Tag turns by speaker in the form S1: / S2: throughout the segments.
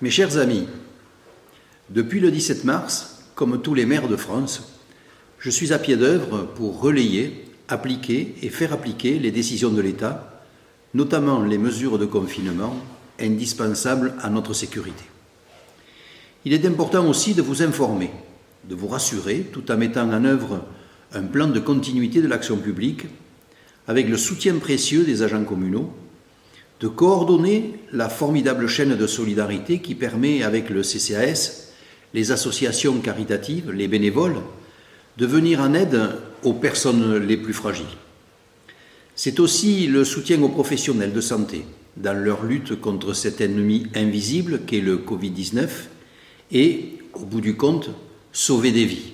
S1: Mes chers amis, depuis le 17 mars, comme tous les maires de France, je suis à pied d'œuvre pour relayer, appliquer et faire appliquer les décisions de l'État, notamment les mesures de confinement indispensables à notre sécurité. Il est important aussi de vous informer, de vous rassurer, tout en mettant en œuvre un plan de continuité de l'action publique, avec le soutien précieux des agents communaux, de coordonner la formidable chaîne de solidarité qui permet, avec le CCAS, les associations caritatives, les bénévoles, de venir en aide aux personnes les plus fragiles. C'est aussi le soutien aux professionnels de santé dans leur lutte contre cet ennemi invisible qu'est le Covid-19 et, au bout du compte, sauver des vies.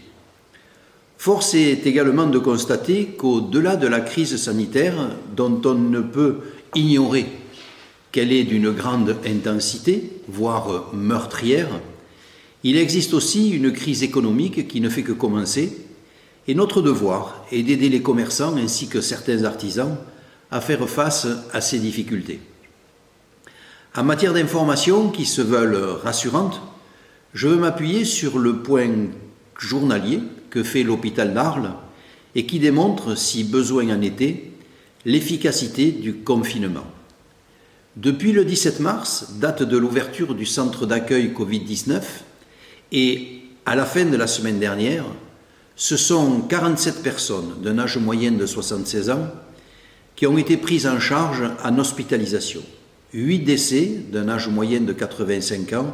S1: Force est également de constater qu'au-delà de la crise sanitaire, dont on ne peut ignorer qu'elle est d'une grande intensité, voire meurtrière, il existe aussi une crise économique qui ne fait que commencer, et notre devoir est d'aider les commerçants ainsi que certains artisans à faire face à ces difficultés. En matière d'informations qui se veulent rassurantes, je veux m'appuyer sur le point journalier que fait l'hôpital d'Arles et qui démontre, si besoin en était, l'efficacité du confinement. Depuis le 17 mars, date de l'ouverture du centre d'accueil Covid-19, et à la fin de la semaine dernière, ce sont 47 personnes d'un âge moyen de 76 ans qui ont été prises en charge en hospitalisation. 8 décès d'un âge moyen de 85 ans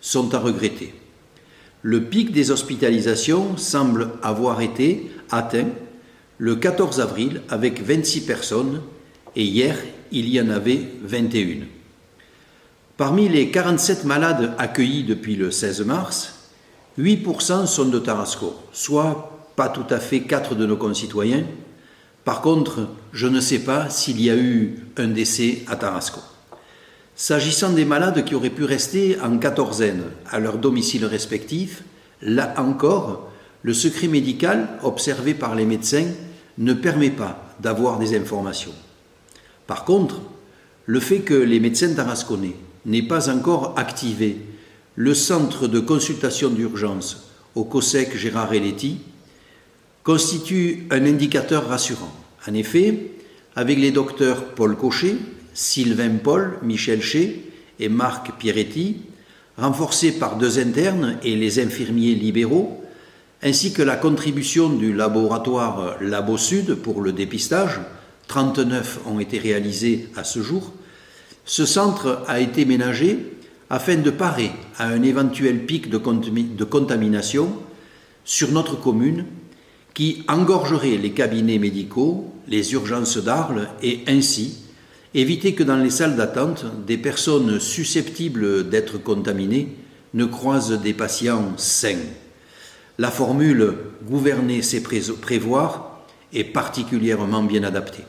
S1: sont à regretter. Le pic des hospitalisations semble avoir été atteint le 14 avril avec 26 personnes et hier, il y en avait 21. Parmi les 47 malades accueillis depuis le 16 mars, 8% sont de Tarascon, soit pas tout à fait 4 de nos concitoyens. Par contre, je ne sais pas s'il y a eu un décès à Tarascon. S'agissant des malades qui auraient pu rester en quatorzaine à leur domicile respectif, là encore, le secret médical observé par les médecins ne permet pas d'avoir des informations. Par contre, le fait que les médecins tarasconnais n'aient pas encore activé le centre de consultation d'urgence au COSEC Gérard Elletti constitue un indicateur rassurant. En effet, avec les docteurs Paul Cochet, Sylvain Paul, Michel Chez et Marc Pierretti, renforcés par 2 internes et les infirmiers libéraux, ainsi que la contribution du laboratoire Labo Sud pour le dépistage, 39 ont été réalisés à ce jour, ce centre a été ménagé afin de parer à un éventuel pic de contamination sur notre commune qui engorgerait les cabinets médicaux, les urgences d'Arles et ainsi éviter que dans les salles d'attente, des personnes susceptibles d'être contaminées ne croisent des patients sains. La formule « gouverner, c'est prévoir » est particulièrement bien adaptée.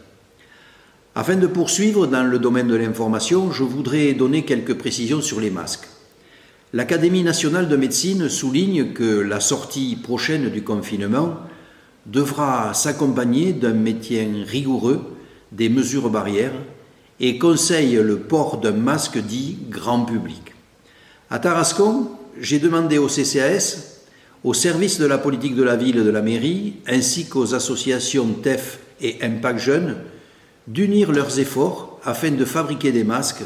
S1: Afin de poursuivre dans le domaine de l'information, je voudrais donner quelques précisions sur les masques. L'Académie nationale de médecine souligne que la sortie prochaine du confinement devra s'accompagner d'un maintien rigoureux des mesures barrières et conseille le port d'un masque dit grand public. À Tarascon, j'ai demandé au CCAS, au service de la politique de la ville et de la mairie, ainsi qu'aux associations TEF et Impact Jeunes, d'unir leurs efforts afin de fabriquer des masques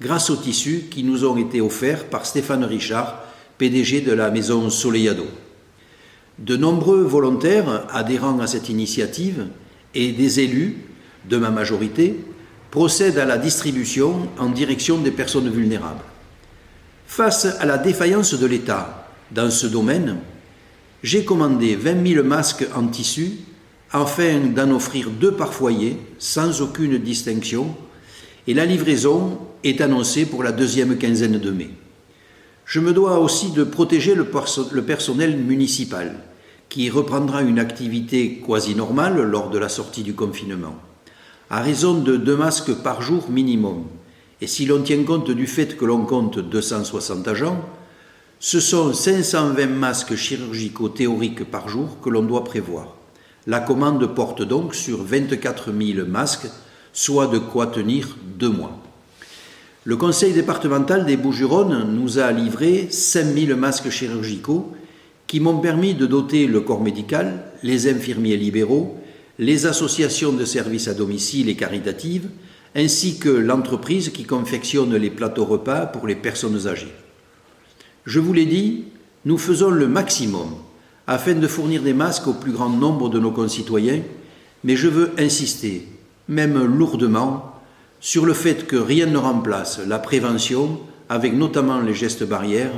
S1: grâce aux tissus qui nous ont été offerts par Stéphane Richard, PDG de la maison Soleillado. De nombreux volontaires adhérant à cette initiative et des élus de ma majorité procèdent à la distribution en direction des personnes vulnérables. Face à la défaillance de l'État dans ce domaine, j'ai commandé 20 000 masques en tissu afin d'en offrir 2 par foyer sans aucune distinction et la livraison est annoncée pour la 2e quinzaine de mai. Je me dois aussi de protéger le personnel municipal qui reprendra une activité quasi normale lors de la sortie du confinement, à raison de 2 masques par jour minimum. Et si l'on tient compte du fait que l'on compte 260 agents, ce sont 520 masques chirurgicaux théoriques par jour que l'on doit prévoir. La commande porte donc sur 24 000 masques, soit de quoi tenir 2 mois. Le conseil départemental des Bouches-du-Rhône nous a livré 5000 masques chirurgicaux qui m'ont permis de doter le corps médical, les infirmiers libéraux, les associations de services à domicile et caritatives, ainsi que l'entreprise qui confectionne les plateaux repas pour les personnes âgées. Je vous l'ai dit, nous faisons le maximum afin de fournir des masques au plus grand nombre de nos concitoyens, mais je veux insister, même lourdement, sur le fait que rien ne remplace la prévention, avec notamment les gestes barrières,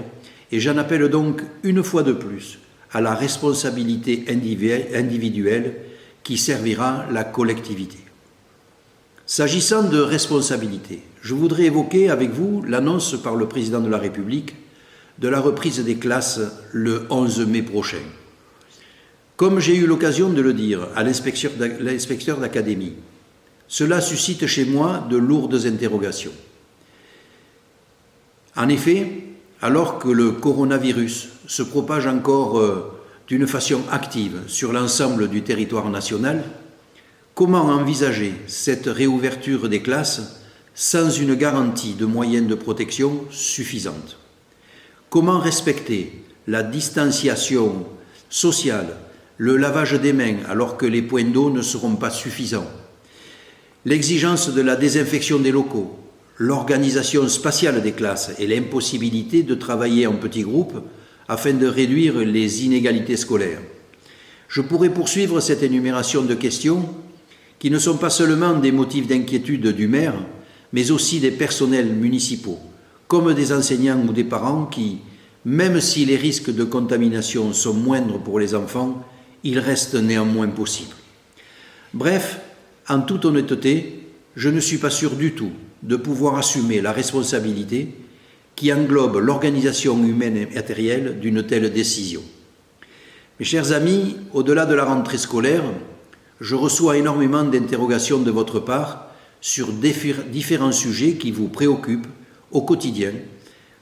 S1: et j'en appelle donc une fois de plus à la responsabilité individuelle qui servira la collectivité. S'agissant de responsabilité, je voudrais évoquer avec vous l'annonce par le président de la République de la reprise des classes le 11 mai prochain. Comme j'ai eu l'occasion de le dire à l'inspecteur d'académie, cela suscite chez moi de lourdes interrogations. En effet, alors que le coronavirus se propage encore d'une façon active sur l'ensemble du territoire national, comment envisager cette réouverture des classes sans une garantie de moyens de protection suffisante? Comment respecter la distanciation sociale, le lavage des mains alors que les points d'eau ne seront pas suffisants, l'exigence de la désinfection des locaux, l'organisation spatiale des classes et l'impossibilité de travailler en petits groupes afin de réduire les inégalités scolaires? Je pourrais poursuivre cette énumération de questions qui ne sont pas seulement des motifs d'inquiétude du maire, mais aussi des personnels municipaux, comme des enseignants ou des parents qui, même si les risques de contamination sont moindres pour les enfants, ils restent néanmoins possibles. Bref, en toute honnêteté, je ne suis pas sûr du tout de pouvoir assumer la responsabilité qui englobe l'organisation humaine et matérielle d'une telle décision. Mes chers amis, au-delà de la rentrée scolaire, je reçois énormément d'interrogations de votre part sur différents sujets qui vous préoccupent au quotidien,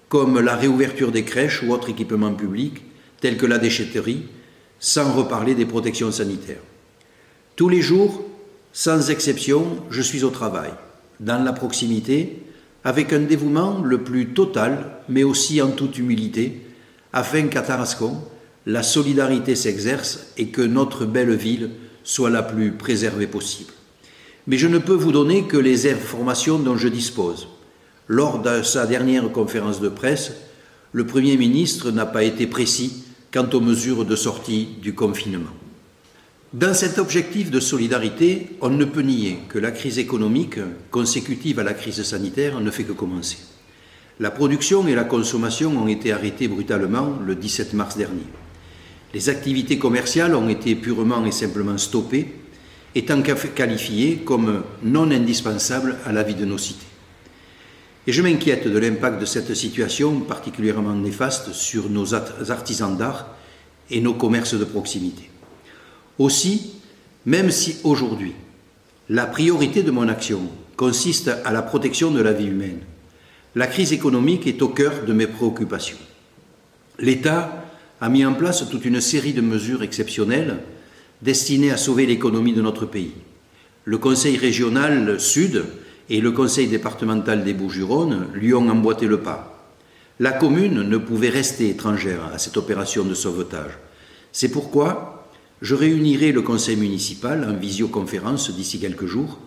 S1: comme la réouverture des crèches ou autres équipements publics, tels que la déchetterie, sans reparler des protections sanitaires. Tous les jours, sans exception, je suis au travail, dans la proximité, avec un dévouement le plus total, mais aussi en toute humilité, afin qu'à Tarascon, la solidarité s'exerce et que notre belle ville soit la plus préservée possible. Mais je ne peux vous donner que les informations dont je dispose. Lors de sa dernière conférence de presse, le Premier ministre n'a pas été précis quant aux mesures de sortie du confinement. Dans cet objectif de solidarité, on ne peut nier que la crise économique consécutive à la crise sanitaire ne fait que commencer. La production et la consommation ont été arrêtées brutalement le 17 mars dernier. Les activités commerciales ont été purement et simplement stoppées, étant qualifiées comme non indispensables à la vie de nos cités. Et je m'inquiète de l'impact de cette situation particulièrement néfaste sur nos artisans d'art et nos commerces de proximité. Aussi, même si aujourd'hui, la priorité de mon action consiste à la protection de la vie humaine, la crise économique est au cœur de mes préoccupations. L'État a mis en place toute une série de mesures exceptionnelles destinées à sauver l'économie de notre pays. Le Conseil régional Sud et le Conseil départemental des Bouches-du-Rhône lui ont emboîté le pas. La commune ne pouvait rester étrangère à cette opération de sauvetage. C'est pourquoi je réunirai le conseil municipal en visioconférence d'ici quelques jours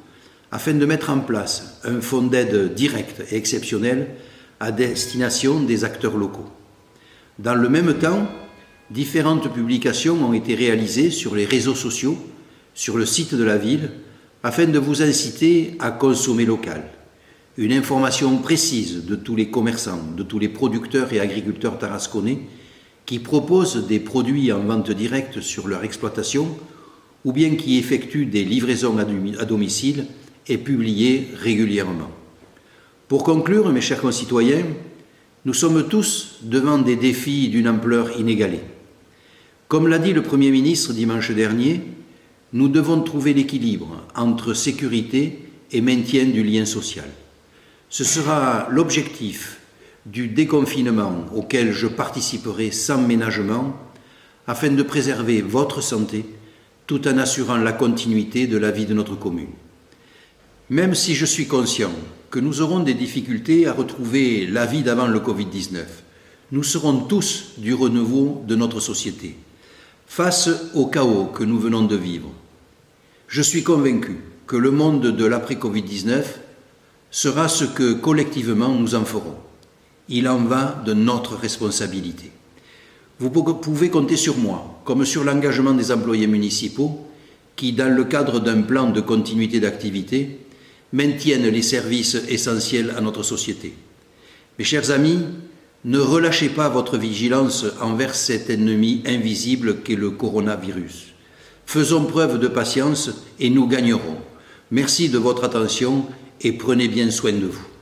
S1: afin de mettre en place un fonds d'aide direct et exceptionnel à destination des acteurs locaux. Dans le même temps, différentes publications ont été réalisées sur les réseaux sociaux, sur le site de la ville, afin de vous inciter à consommer local. Une information précise de tous les commerçants, de tous les producteurs et agriculteurs tarasconnais qui proposent des produits en vente directe sur leur exploitation ou bien qui effectuent des livraisons à domicile est publiée régulièrement. Pour conclure, mes chers concitoyens, nous sommes tous devant des défis d'une ampleur inégalée. Comme l'a dit le Premier ministre dimanche dernier, nous devons trouver l'équilibre entre sécurité et maintien du lien social. Ce sera l'objectif du déconfinement auquel je participerai sans ménagement afin de préserver votre santé tout en assurant la continuité de la vie de notre commune. Même si je suis conscient que nous aurons des difficultés à retrouver la vie d'avant le Covid-19, nous serons tous du renouveau de notre société, face au chaos que nous venons de vivre. Je suis convaincu que le monde de l'après-Covid-19 sera ce que collectivement nous en ferons. Il en va de notre responsabilité. Vous pouvez compter sur moi, comme sur l'engagement des employés municipaux qui, dans le cadre d'un plan de continuité d'activité, maintiennent les services essentiels à notre société. Mes chers amis, ne relâchez pas votre vigilance envers cet ennemi invisible qu'est le coronavirus. Faisons preuve de patience et nous gagnerons. Merci de votre attention et prenez bien soin de vous.